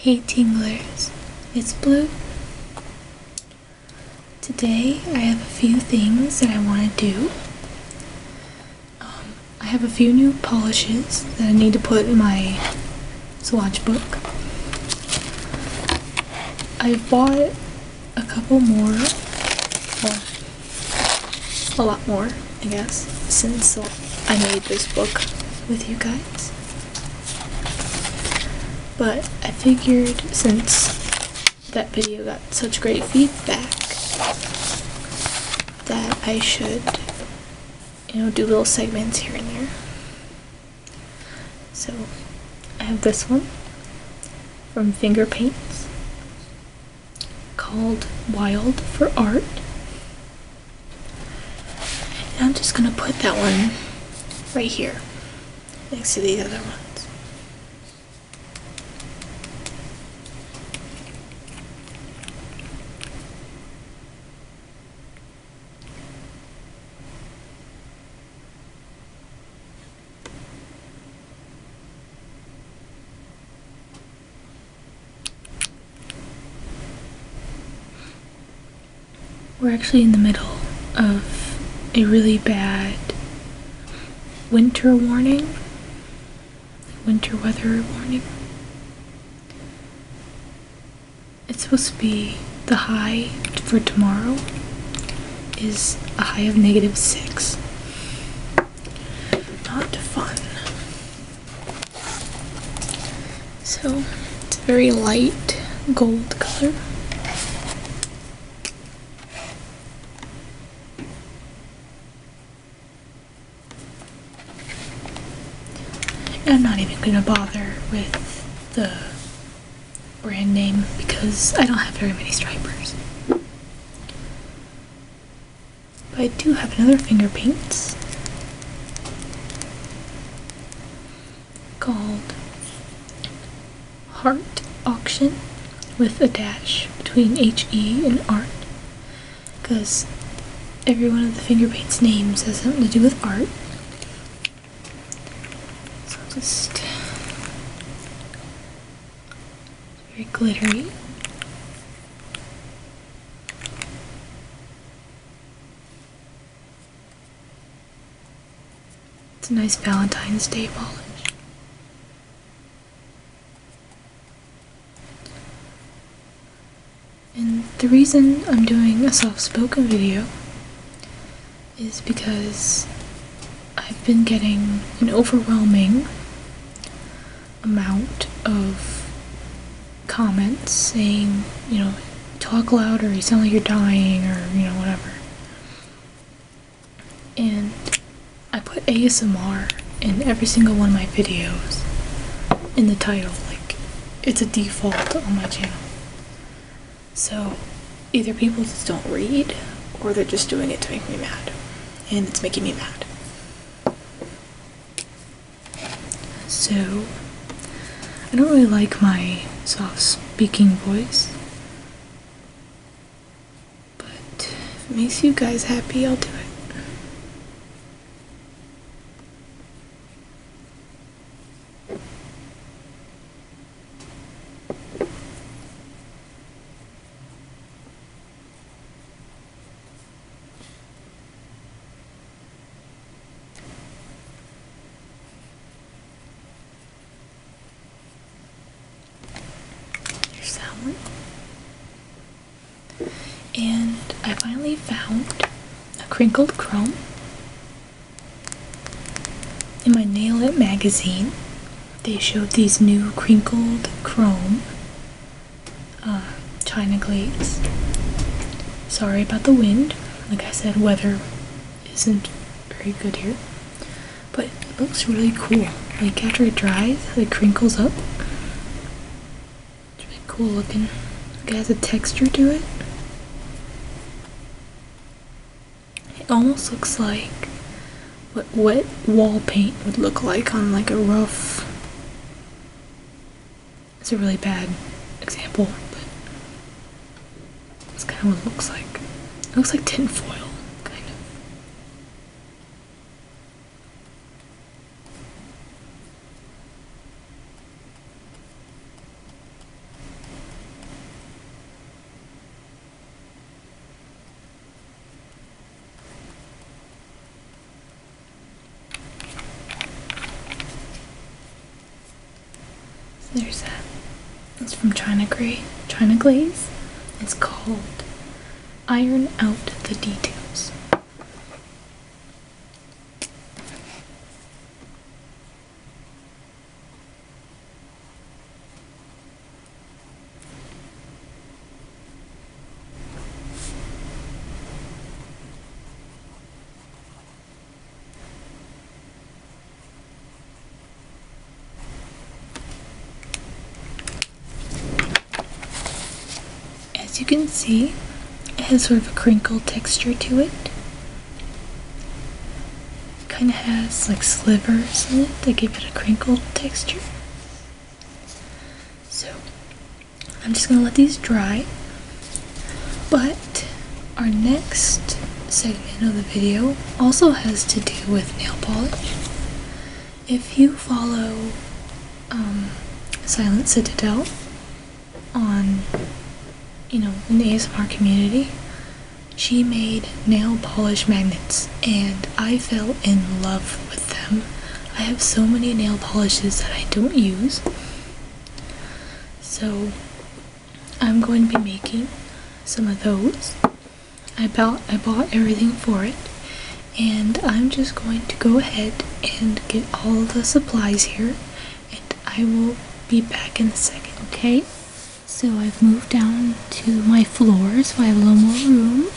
Hey Tinglers, it's Blue. Today I have a few things that I want to do. I have a few new polishes that I need to put in my swatch book. I've bought a couple more, well, a lot more, I guess, since I made this book with you guys. But I figured since that video got such great feedback that I should, do little segments here and there. So I have this one from Finger Paints called Wild for Art. And I'm just gonna put that one right here next to these other ones. We're actually in the middle of a really bad winter warning, winter weather warning. It's supposed to be, the high for tomorrow is a high of -6. Not fun. So it's a very light gold color. I'm not even gonna bother with the brand name because I don't have very many stripers. But I do have another Finger Paints called Heart Auction with a dash between HE and art, because every one of the Finger Paints names has something to do with art. Just very glittery. It's a nice Valentine's Day polish. And the reason I'm doing a soft-spoken video is because I've been getting an overwhelming amount of comments saying, talk louder, you sound like you're dying, or, whatever. And I put ASMR in every single one of my videos in the title, like, it's a default on my channel. So, either people just don't read, or they're just doing it to make me mad. And it's making me mad. So, I don't really like my soft speaking voice, but if it makes you guys happy, I'll do it. And I finally found a crinkled chrome in my Nail It magazine. They showed these new crinkled chrome China glaze. Sorry about the wind. Like I said, weather isn't very good here, but it looks really cool. Like after it dries, it crinkles up. It's really cool looking. It has a texture to it. It almost looks like what wet wall paint would look like on like a rough. It's a really bad example, but that's kind of what it looks like. It looks like tin foil, kind of. There's that. It's from China Glaze. It's called Iron Out the Details. As you can see, it has sort of a crinkled texture to it. Kind of has like slivers in it that give it a crinkled texture. So I'm just gonna let these dry. But our next segment of the video also has to do with nail polish. If you follow SilentCitadel on, in the ASMR community, she made nail polish magnets and I fell in love with them. I have so many nail polishes that I don't use, so I'm going to be making some of those. I bought everything for it, and I'm just going to go ahead and get all the supplies here, and I will be back in a second, okay? So I've moved down to my floor, so I have a little more room.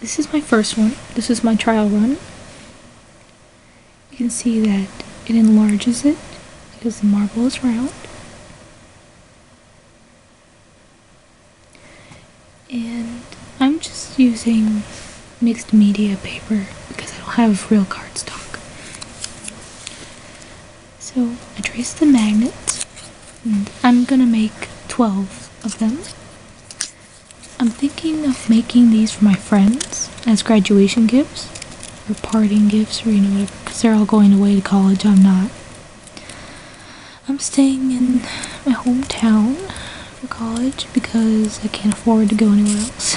This is my first one. This is my trial run. You can see that it enlarges it because the marble is round. And I'm just using mixed media paper because I don't have real cardstock. So I traced the magnets, and I'm gonna make 12 of them. I'm thinking of making these for my friends as graduation gifts, or parting gifts, or whatever, because they're all going away to college. I'm not. I'm staying in my hometown for college because I can't afford to go anywhere else.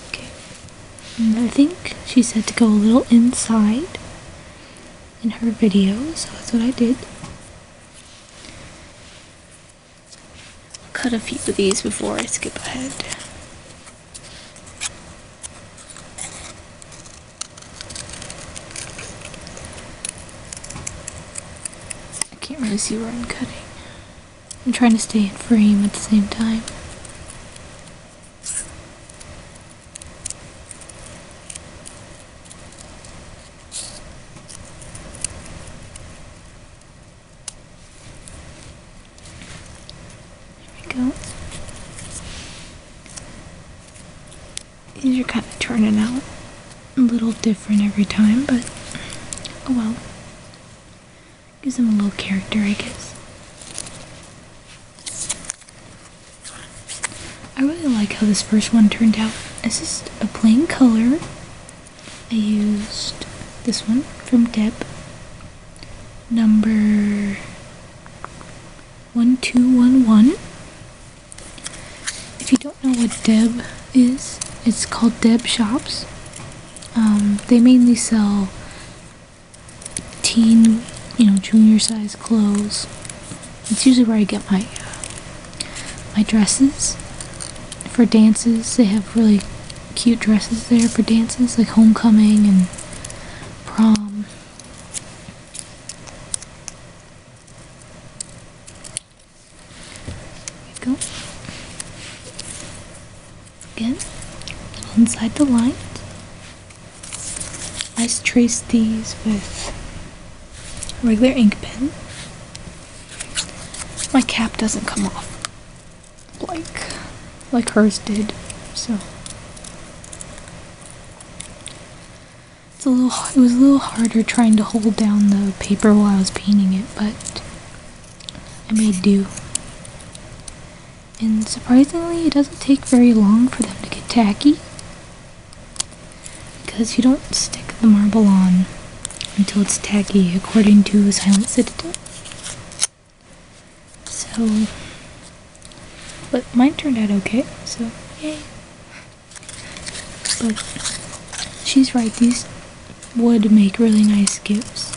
Okay. And I think she said to go a little inside in her video, so that's what I did. I'll cut a few of these before I skip ahead. I can't really see where I'm cutting. I'm trying to stay in frame at the same time. Go. These are kind of turning out a little different every time, but oh well. Gives them a little character, I guess. I really like how this first one turned out. It's just a plain color. I used this one from Deb, number 1211. If you don't know what Deb is, it's called Deb Shops. They mainly sell teen, junior size clothes. It's usually where I get my dresses for dances. They have really cute dresses there for dances, like homecoming and prom. There we go. Again, inside the lines. I traced these with a regular ink pen. My cap doesn't come off like hers did, so it was a little harder trying to hold down the paper while I was painting it, but I made do. And surprisingly, it doesn't take very long for them to get tacky, because you don't stick the marble on until it's tacky, according to SilentCitadel. So, but mine turned out okay, so yay. But she's right, these would make really nice gifts.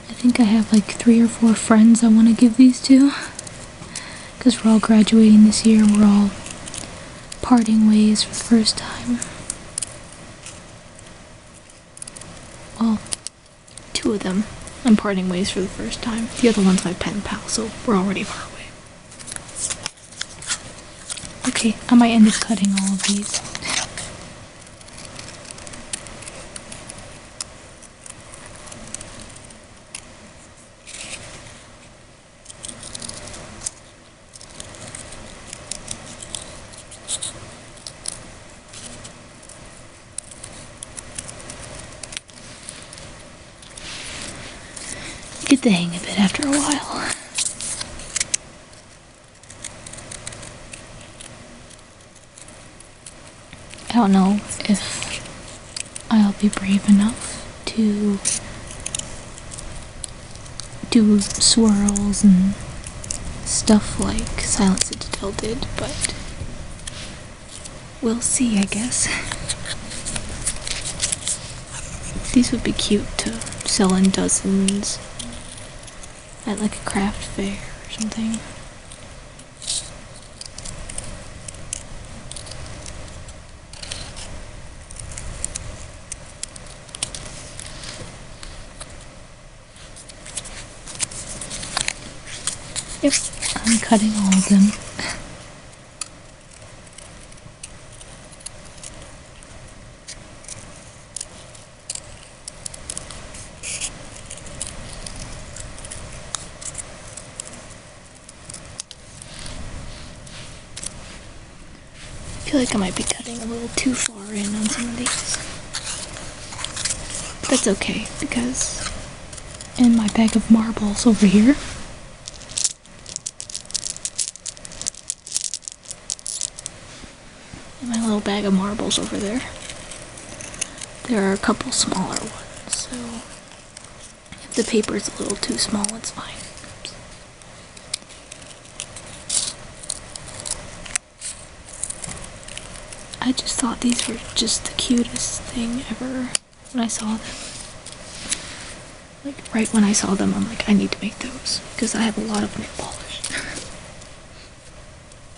I think I have like 3 or 4 friends I want to give these to. Because we're all graduating this year, we're all parting ways for the first time. Well, 2 of them I'm parting ways for the first time. The other one's my pen pal, so we're already far away. Okay, I might end up cutting all of these. Get the hang of it after a while. I don't know if I'll be brave enough to do swirls and stuff like Silent Citadel did, but we'll see, I guess. These would be cute to sell in dozens at like a craft fair or something. Yep, I'm cutting all of them. I feel like I might be cutting a little too far in on some of these. But that's okay, because in my bag of marbles over here, in my little bag of marbles over there, there are a couple smaller ones, so if the paper's a little too small, it's fine. I just thought these were just the cutest thing ever when I saw them. Like, right when I saw them, I'm like, I need to make those, because I have a lot of nail polish.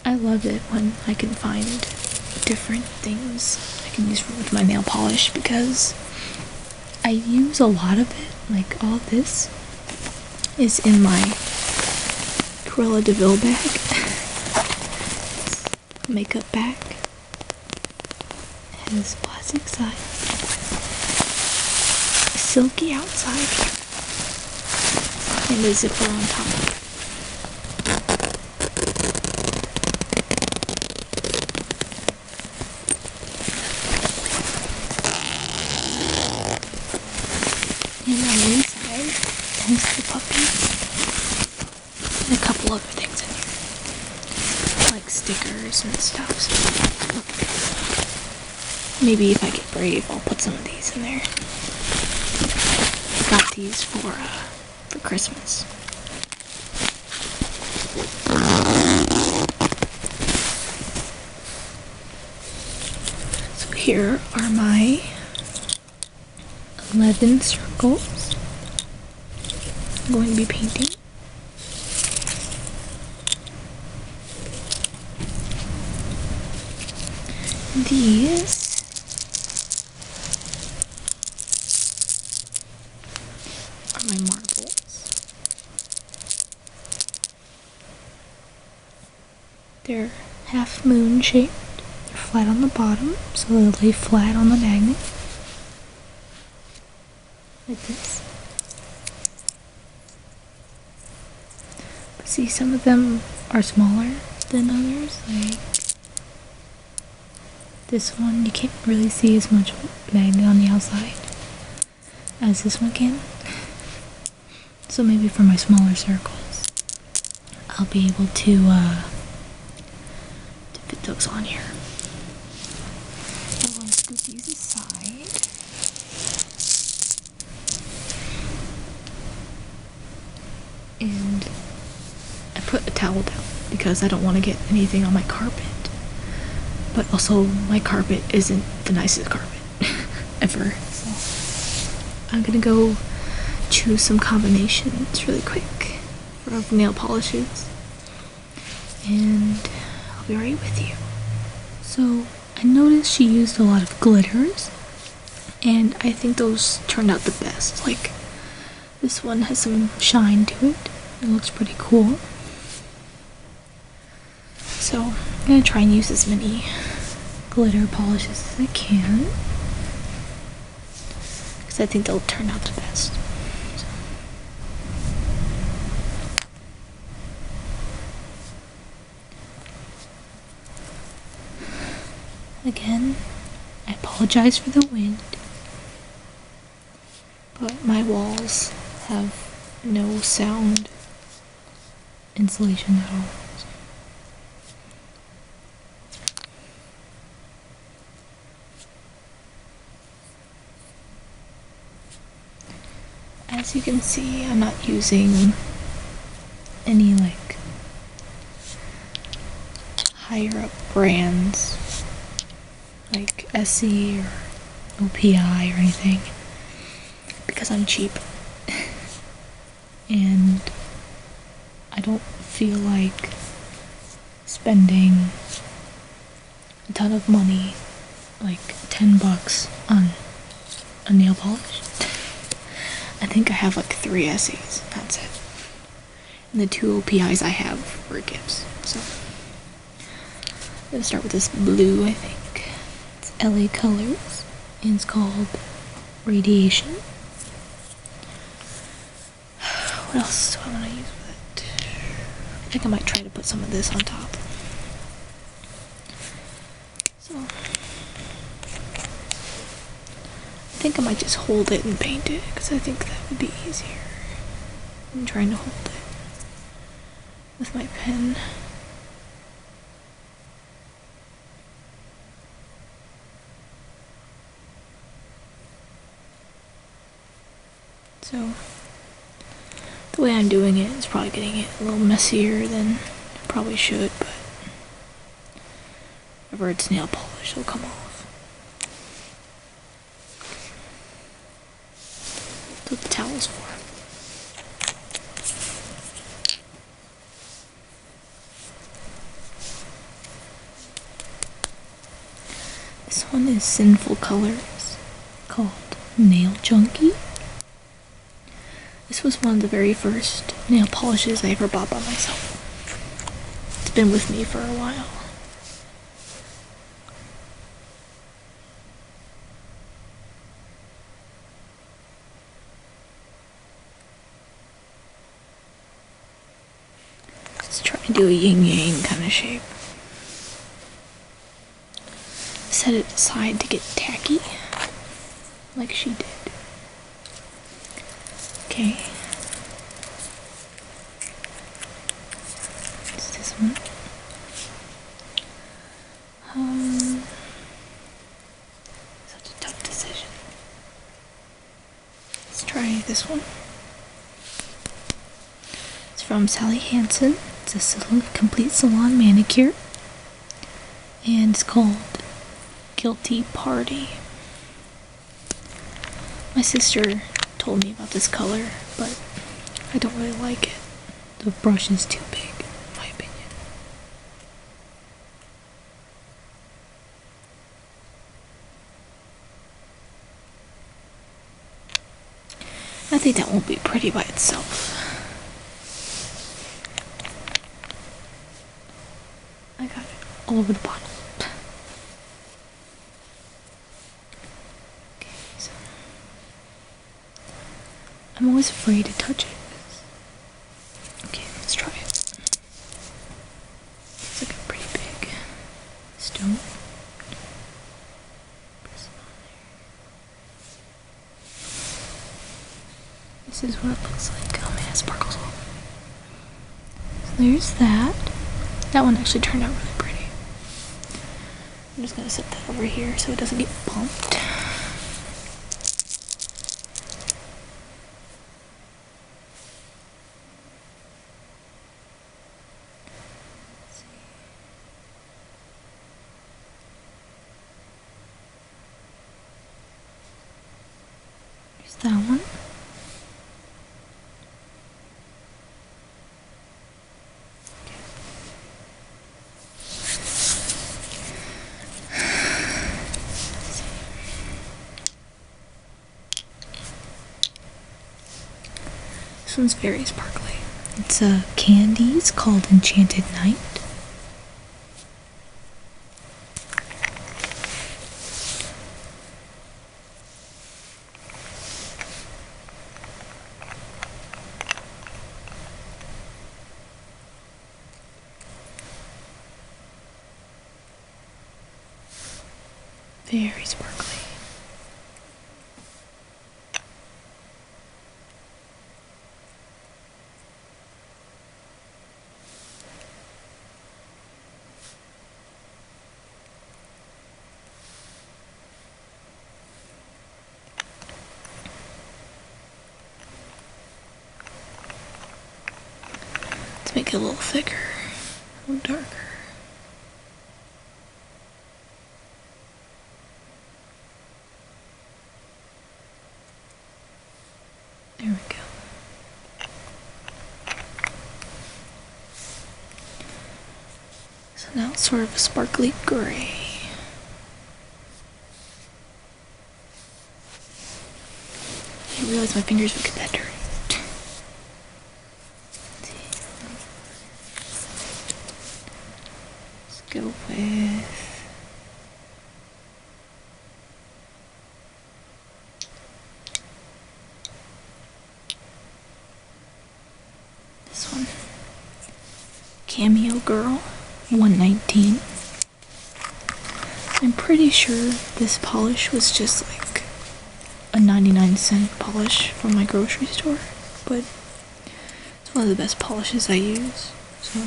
I love it when I can find different things I can use with my nail polish, because I use a lot of it. Like, all this is in my Cruella de Vil bag. Makeup bag. Has plastic side, silky outside, and a zipper on top. And on the inside has the puppy and a couple other things in here, like stickers and stuff. Maybe if I get brave, I'll put some of these in there. I got these for Christmas. So here are my 11 circles I'm going to be painting. These are my marbles. They're half moon shaped. They're flat on the bottom, so they'll lay flat on the magnet. Like this. But see, some of them are smaller than others. Like this one, you can't really see as much magnet on the outside as this one can. So maybe for my smaller circles, I'll be able to fit those on here. I'm going to scoop these aside. and I put a towel down because I don't want to get anything on my carpet. But also, my carpet isn't the nicest carpet ever. So I'm gonna go choose some combinations really quick of nail polishes, and I'll be right with you. So I noticed she used a lot of glitters, and I think those turned out the best. Like, this one has some shine to it. It looks pretty cool. So I'm gonna try and use as many glitter polishes as I can, because I think they'll turn out the best. So. Again, I apologize for the wind, but my walls have no sound insulation at all. As you can see, I'm not using any like higher up brands like SC or OPI or anything, because I'm cheap and I don't feel like spending a ton of money, like $10 on a nail polish. I think I have like 3 SEs, that's it. And the 2 OPIs I have were gifts, so. I'm gonna start with this blue, I think. It's LA Colors, and it's called Radiation. What else do I want to use with it? I think I might try to put some of this on top. So, I think I might just hold it and paint it, because I think that would be easier than trying to hold it with my pen. So, the way I'm doing it is probably getting it a little messier than I probably should, but whenever it's nail polish, it'll come off. That's what the towel's for. This one is Sinful Colors, called Nail Junkie. This was one of the very first nail polishes I ever bought by myself. It's been with me for a while. Let's try and do a yin-yang kind of shape. Set it aside to get tacky, like she did. Okay. It's this one. Such a tough decision. Let's try this one. It's from Sally Hansen. It's a complete salon manicure, and it's called Guilty Party. My sister told me about this color, but I don't really like it. The brush is too big, in my opinion. I think that won't be pretty by itself. I got it all over the bottle. I'm always afraid to touch it. Okay, let's try it. It's like a pretty big stone. This is what it looks like. Oh man, it sparkles all. So there's that. That one actually turned out really pretty. I'm just gonna set that over here so it doesn't get bumped. that one. This one's very sparkly. It's a candies called Enchanted Night. Very sparkly. Let's make it a little thicker, a little darker. There we go. So now it's sort of a sparkly gray. I didn't realize my fingers would get that dirty. Let's go with this one. Cameo Girl 119. I'm pretty sure this polish was just like a 99-cent polish from my grocery store, but it's one of the best polishes I use, so.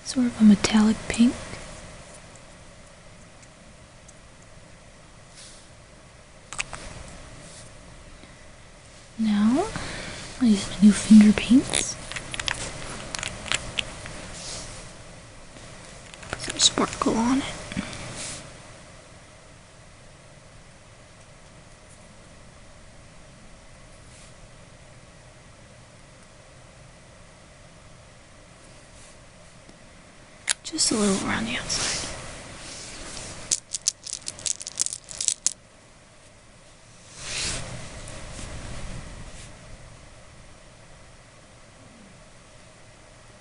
Sort of a metallic pink. Now, I'll use my new finger paints. Put some sparkle on it. Just a little around the outside.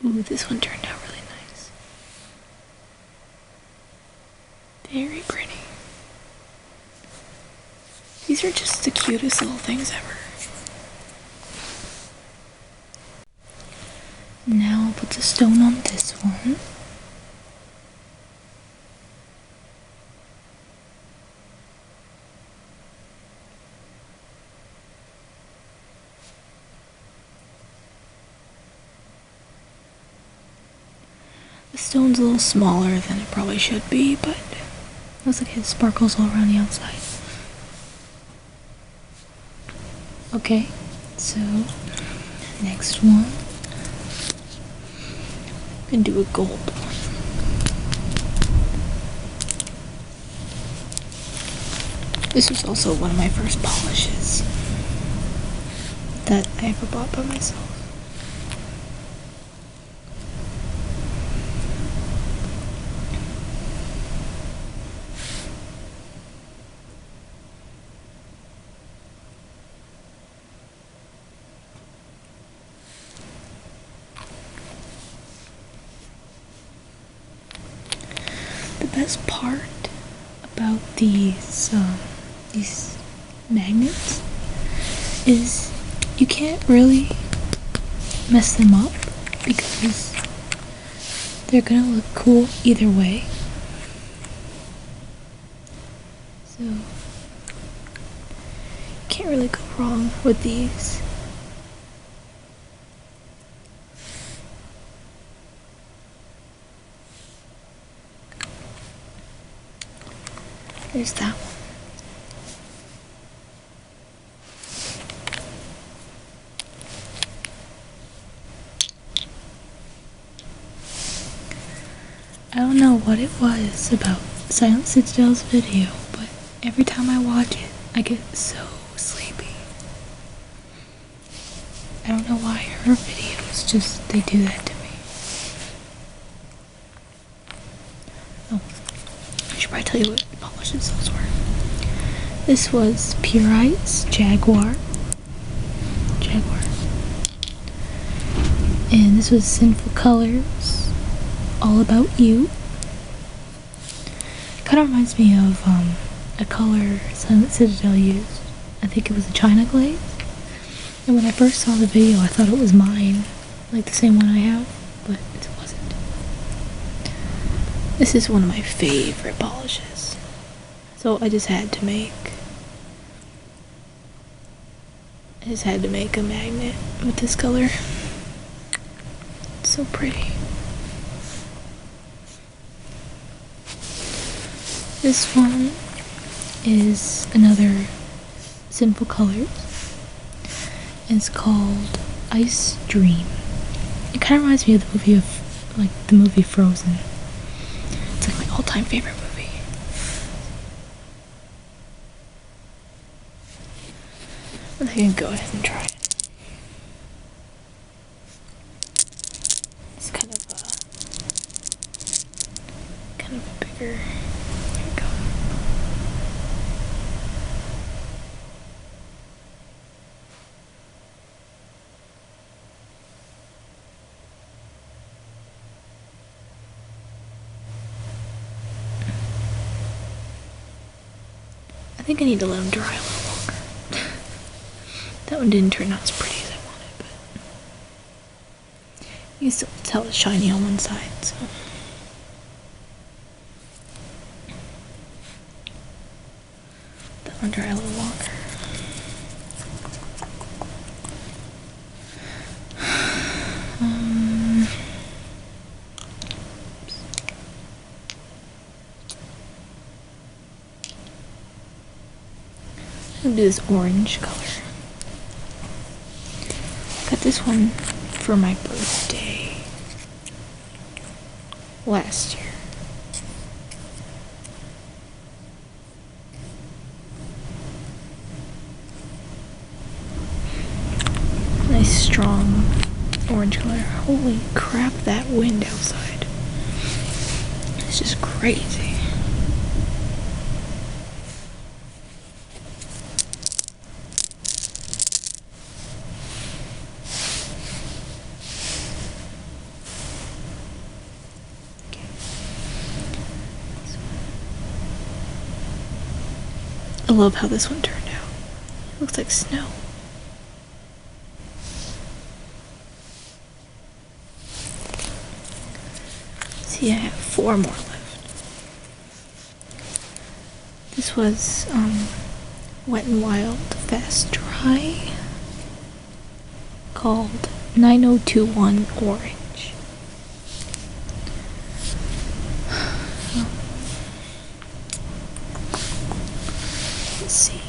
Ooh, this one turned out really nice. Very pretty. These are just the cutest little things ever. Now I'll put the stone on this one. The stone's a little smaller than it probably should be, but looks like it sparkles all around the outside. Okay, so next one, I'm gonna do a gold one. This was also one of my first polishes that I ever bought by myself. The best part about these magnets is you can't really mess them up because they're gonna look cool either way. So you can't really go wrong with these. There's that one. I don't know what it was about SilentCitadel's video, but every time I watch it, I get so sleepy. I don't know why her videos just, they do that to me. Oh, I should probably tell you what polishes those were. This was Pure Ice Jaguar. And this was Sinful Colors, All About You. It kind of reminds me of a color SilentCitadel used. I think it was a China glaze. And when I first saw the video, I thought it was mine, like the same one I have, but it wasn't. This is one of my favorite polishes, so I just had to make a magnet with this color. It's so pretty. This one is another Sinful Colors. It's called Ice Dream. It kind of reminds me of the movie Frozen. It's like my all-time favorite movie. I think I can go ahead and try it. It's kind of a bigger. Here we go. I think I need to let them dry a little longer. That one didn't turn out as pretty as I wanted, but you can still tell it's shiny on one side, so. That one dry a little longer. I'm gonna do this orange color. Got this one for my birthday last year. Nice strong orange color. Holy crap, that wind outside. It's just crazy. I love how this one turned out. It looks like snow. See, I have 4 more left. This was Wet n Wild Fast Dry, called 9021 Orange. Let's see.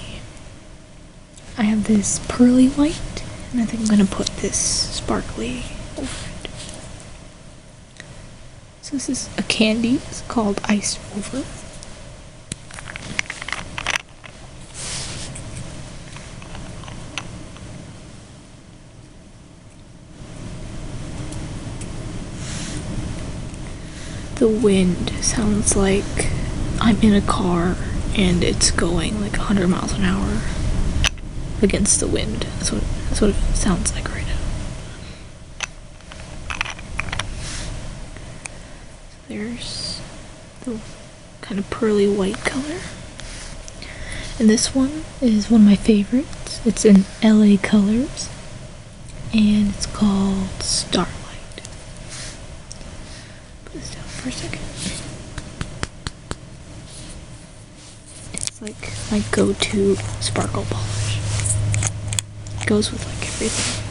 I have this pearly white, and I think I'm gonna put this sparkly over it. So this is a candy. It's called Iced Over. The wind sounds like I'm in a car and it's going like 100 miles an hour against the wind. That's what it sounds like right now. So there's the kind of pearly white color. And this one is one of my favorites. It's in LA Colors and it's called Starlight. Put this down for a second. It's like my go-to sparkle polish. It goes with like everything.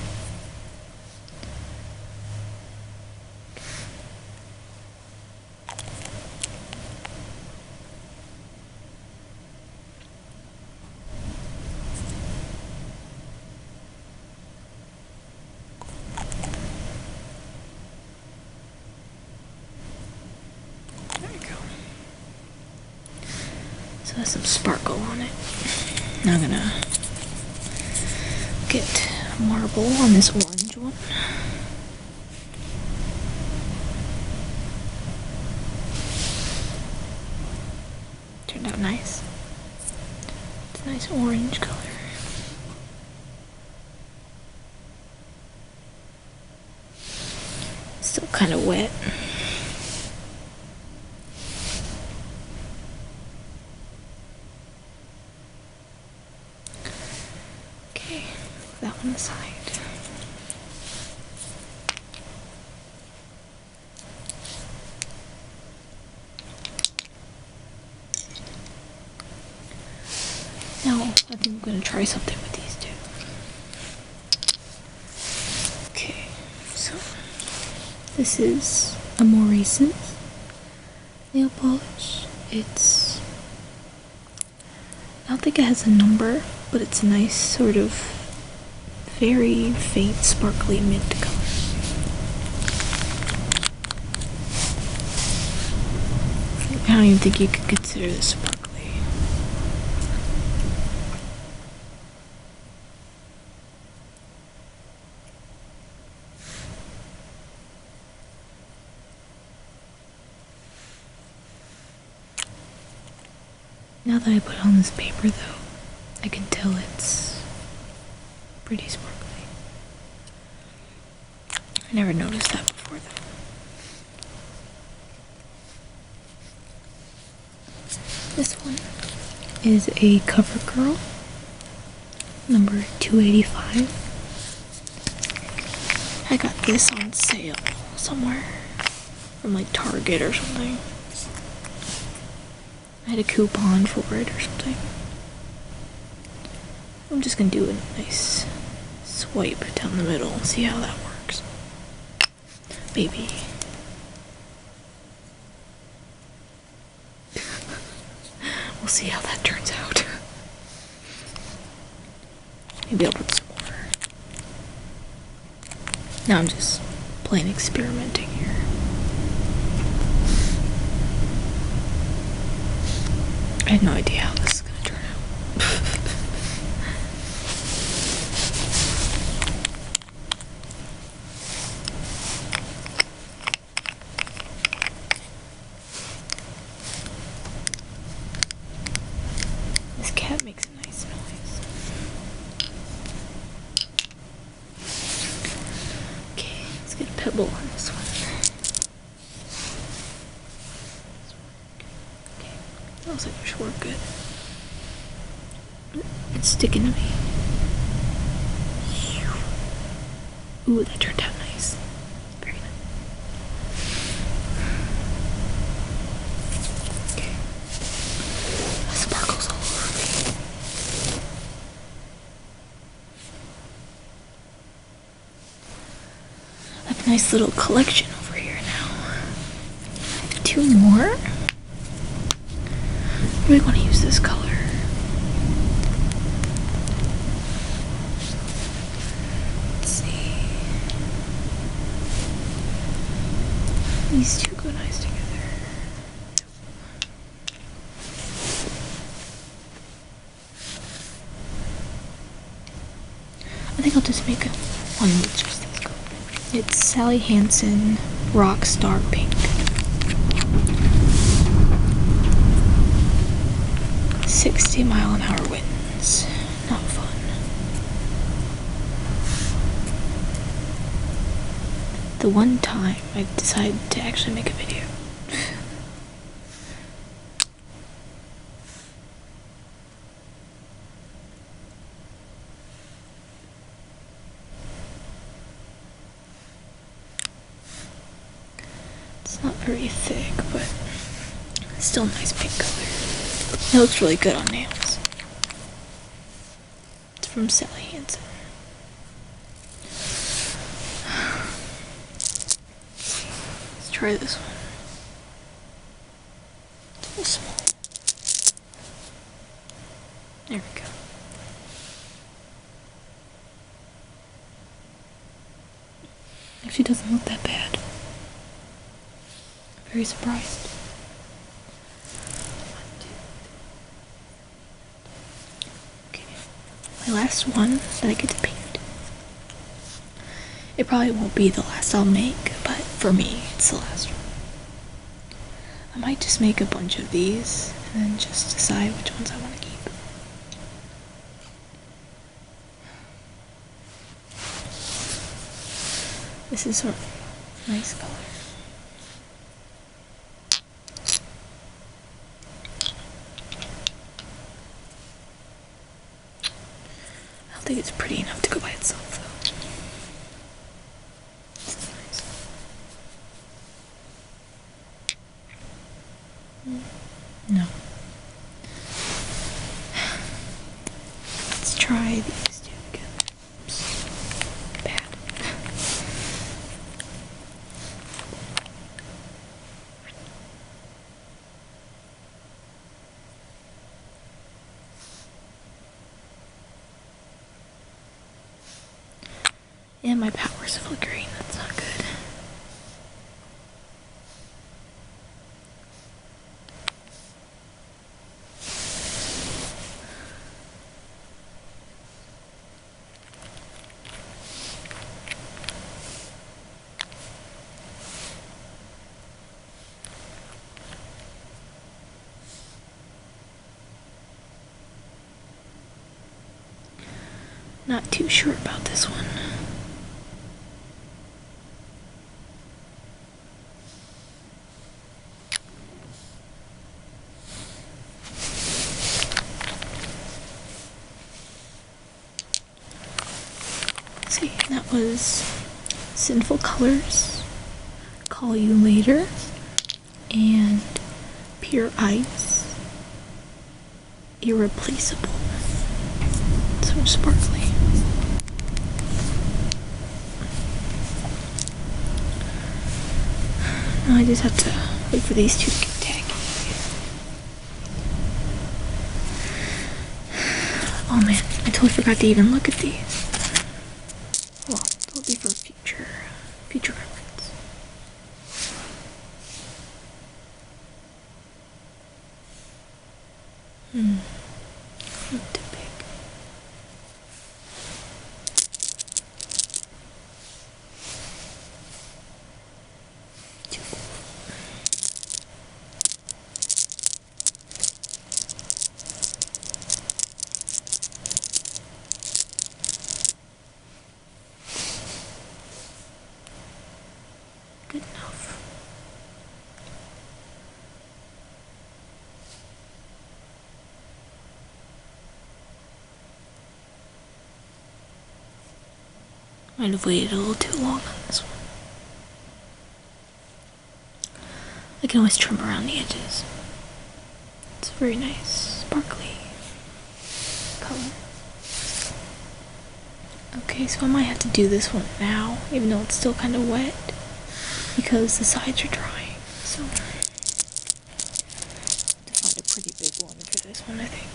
There you go. So that's some sparkle on it. Now I'm gonna get marble on this orange one. Turned out nice. It's a nice orange color. Still kind of wet. Okay, put that one aside. Now, I think I'm going to try something with these two. Okay, so this is a more recent nail polish. I don't think it has a number, but it's a nice sort of very faint sparkly mint color. I don't even think you could consider this sparkly. Now that I put on this paper though, I can tell it's pretty sparkly. I never noticed that before though. This one is a CoverGirl, number 285. I got this on sale somewhere, from like Target or something. I had a coupon for it or something. I'm just gonna do a nice swipe down the middle and see how that works. Maybe. We'll see how that turns out. Maybe I'll put some more. Now I'm just plain experimenting here. I have no idea how this is going to turn out. This cat makes a nice noise. Okay, let's get a pebble on this one. Looks like it should work good. It's sticking to me. Ooh, that turned out nice. Very nice. Okay. That sparkles all over me. I have a nice little collection over here now. I have 2 more. I really want to use this color. Let's see. These two go nice together. I think I'll just make one with just this color. It's Sally Hansen Rockstar Pink. 60-mile-an-hour winds. Not fun. The one time I decided to actually make a video. It's not very thick, but it's still a nice pink color. It looks really good on nails. It's from Sally Hansen. Let's try this one. It's a little small. There we go. Actually doesn't look that bad. Very surprised. my last one that I get to paint. It probably won't be the last I'll make, but for me, it's the last one. I might just make a bunch of these and then just decide which ones I want to keep. This is sort of a nice color. I don't think it's pretty enough to go by itself, though. It's nice. No. Let's try these two together. Oops. Bad. And my power's flickering. That's not good. Not too sure about this one. See, that was Sinful Colors, Call You Later, and Pure Ice, Irreplaceable. So sparkly. Now I just have to wait for these two to get tacky. Oh man, I totally forgot to even look at these. Well, they'll be for future reference. Not too big. Too cool. Good enough. Might have waited a little too long on this one. I can always trim around the edges. It's a very nice, sparkly color. Okay, so I might have to do this one now, even though it's still kind of wet, because the sides are drying. So, I have to find a pretty big one for this one, I think.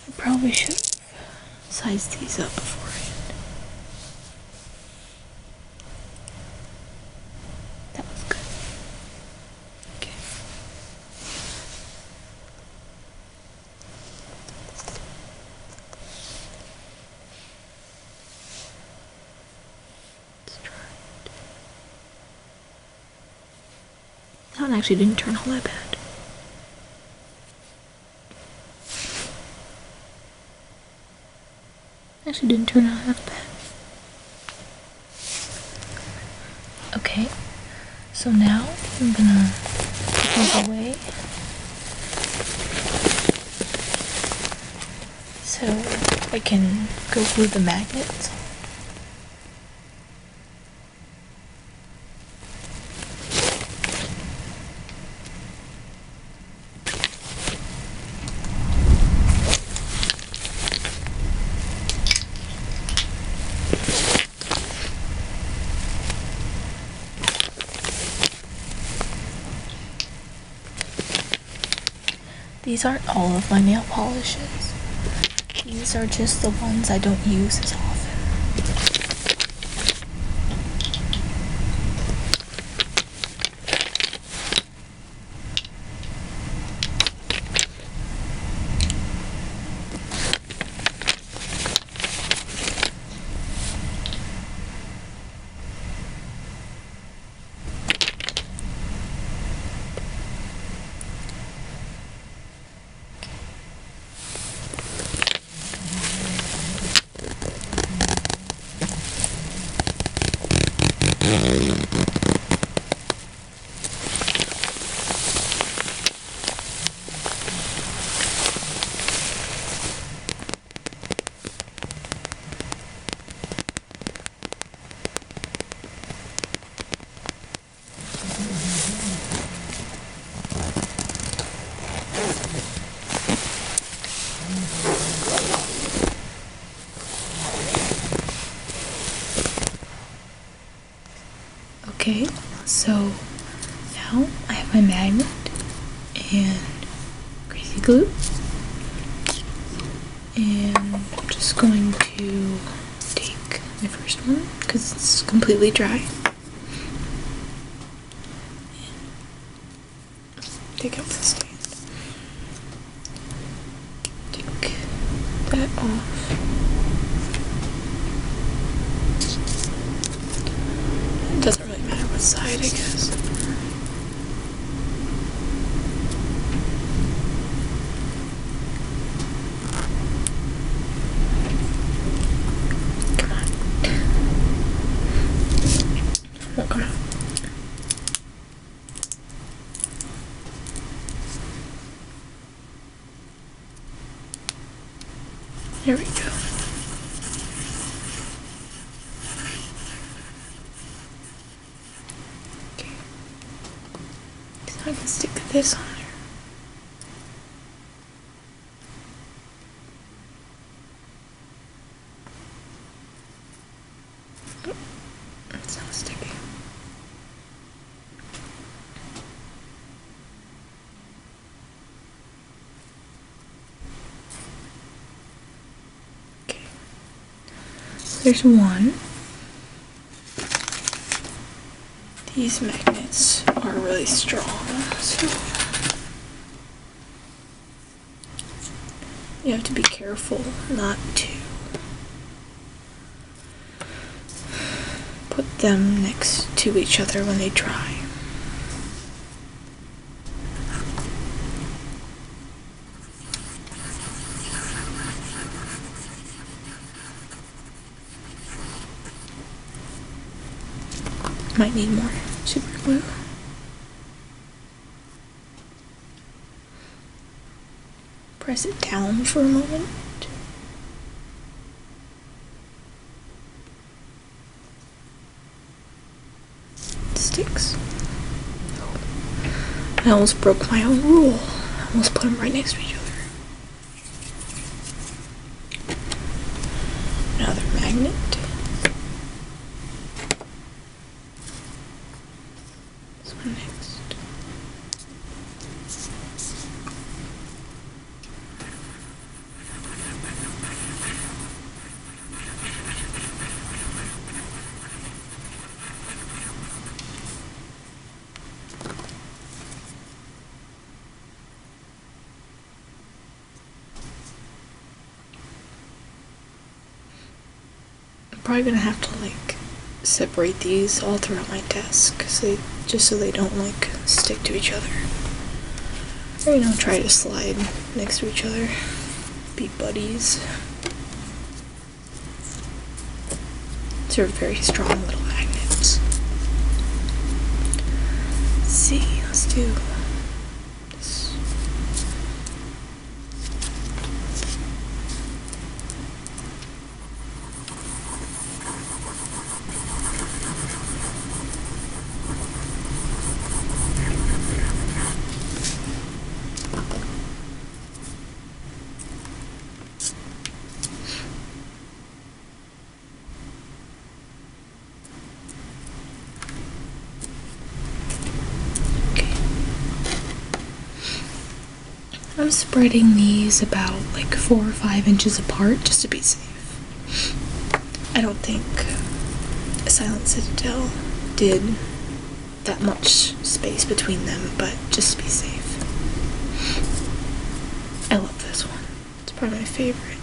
I probably should have sized these up beforehand. That was good. Okay. Let's try it. That one actually didn't turn all that bad. Actually didn't turn out half bad. Okay, so now I'm gonna put these away. So I can go glue the magnets. These aren't all of my nail polishes. These are just the ones I don't use as often. Okay, so now I have my magnet and crazy glue, and I'm just going to take my first one because it's completely dry. Take out the stand. Take that off. It doesn't really matter what side, I guess. Come on. Won't come out. There we go. Okay. So I can stick this on there. Oh, it's not sticking. There's one. These magnets are really strong, so you have to be careful not to put them next to each other when they dry. Might need more super glue. Press it down for a moment. It sticks. Oh. I almost broke my own rule. I almost put them right next to each other. Another magnet. Next. I'm probably gonna have to like separate these all throughout my desk just so they don't like stick to each other, or try to slide next to each other, be buddies. These are very strong little magnets. Let's see, let's do this. I'm spreading these about like 4 or 5 inches apart just to be safe. I don't think SilentCitadel did that much space between them, but just to be safe. I love this one. It's probably my favorite.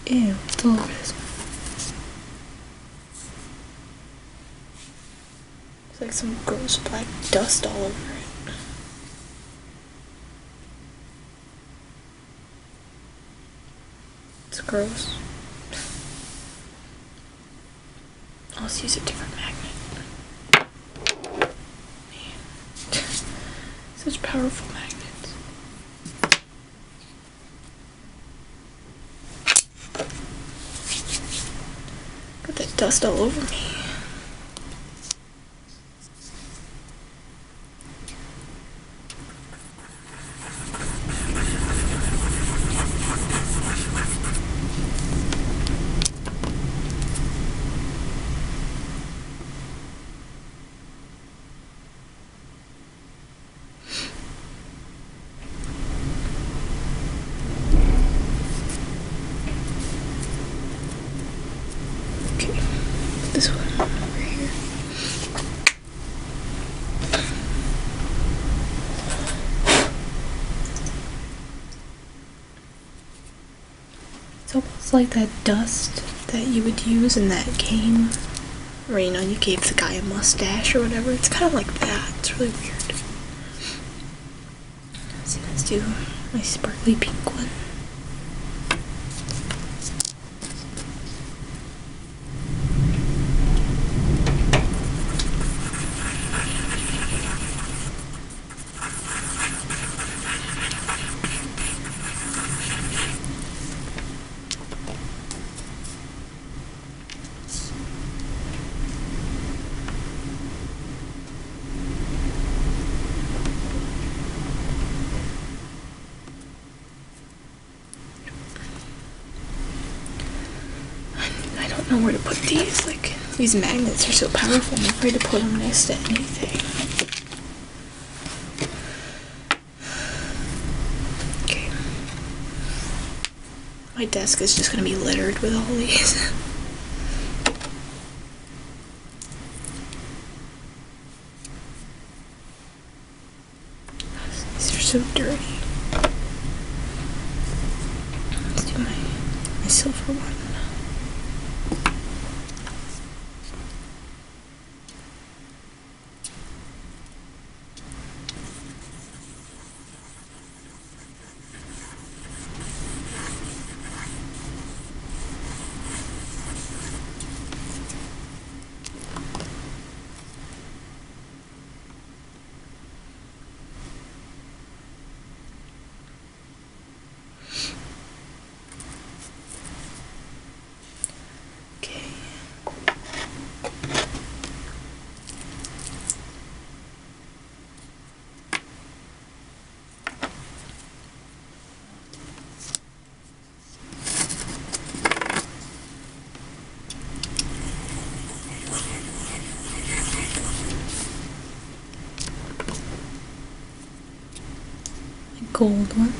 Ew, it's all over this one. It's like some gross black dust all over it. It's gross. let's use a different magnet. Man. Such powerful magnets. Got that dust all over me. This one over here. It's almost like that dust that you would use in that game where, you know, you gave the guy a mustache or whatever. It's kind of like that. It's really weird. So let's do my sparkly pink one. I don't know where to put these. Like, these magnets are so powerful. I'm afraid to put them next to anything. Okay. My desk is just gonna be littered with all these. These are so dirty. Let's do my silver one. Gold one.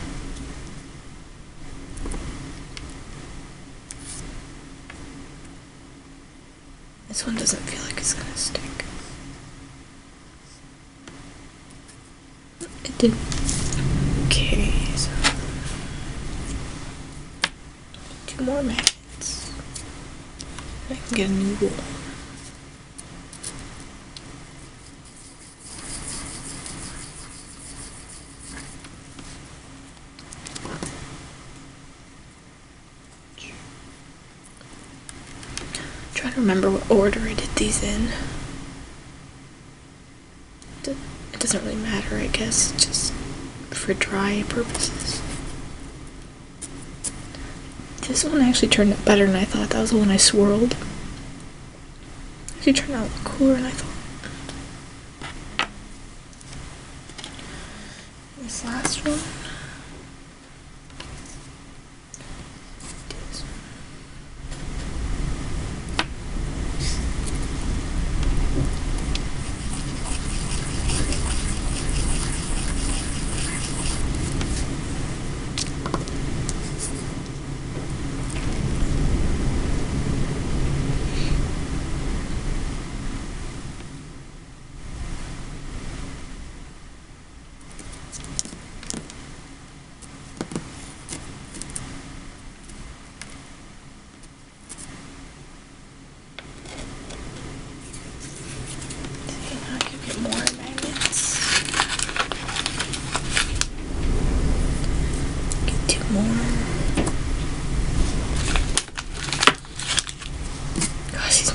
This one doesn't feel like it's gonna stick. It did. Okay, so 2 more magnets. I can get a new wool. Trying to remember what order I did these in. It doesn't really matter, I guess, just for dry purposes. This one actually turned out better than I thought. That was the one I swirled. Actually turned out cooler than I thought. This last one.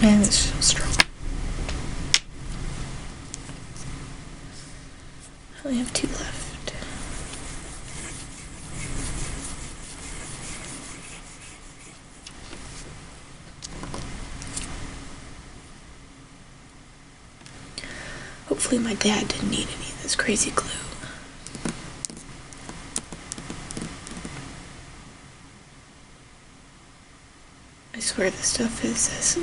Man, it's so strong. I only have 2 left. Hopefully my dad didn't need any of this crazy glue. I swear this stuff is as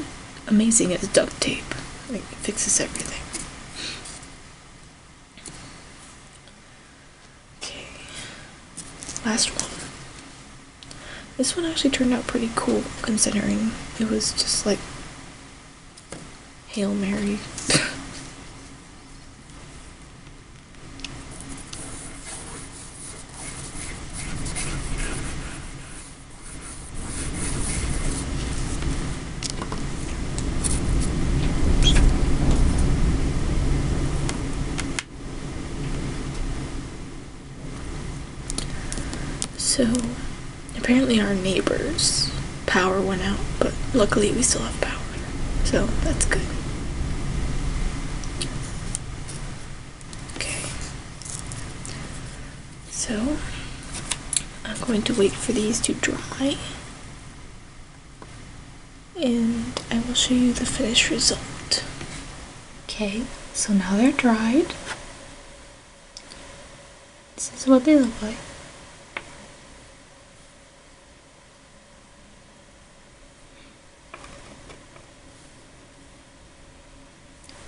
amazing as duct tape. Like, it fixes everything. Okay. Last one. This one actually turned out pretty cool considering it was just like Hail Mary. So, apparently our neighbor's power went out, but luckily we still have power. So, that's good. Okay. So, I'm going to wait for these to dry. And I will show you the finished result. Okay, so now they're dried. This is what they look like.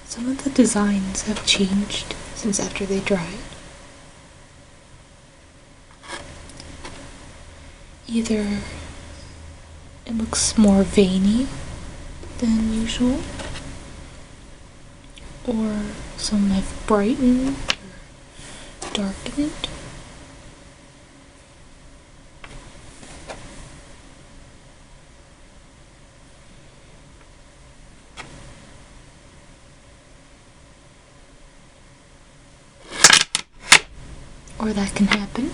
Some of the designs have changed since after they dried. Either it looks more veiny than usual, or some have brightened or darkened. Or that can happen.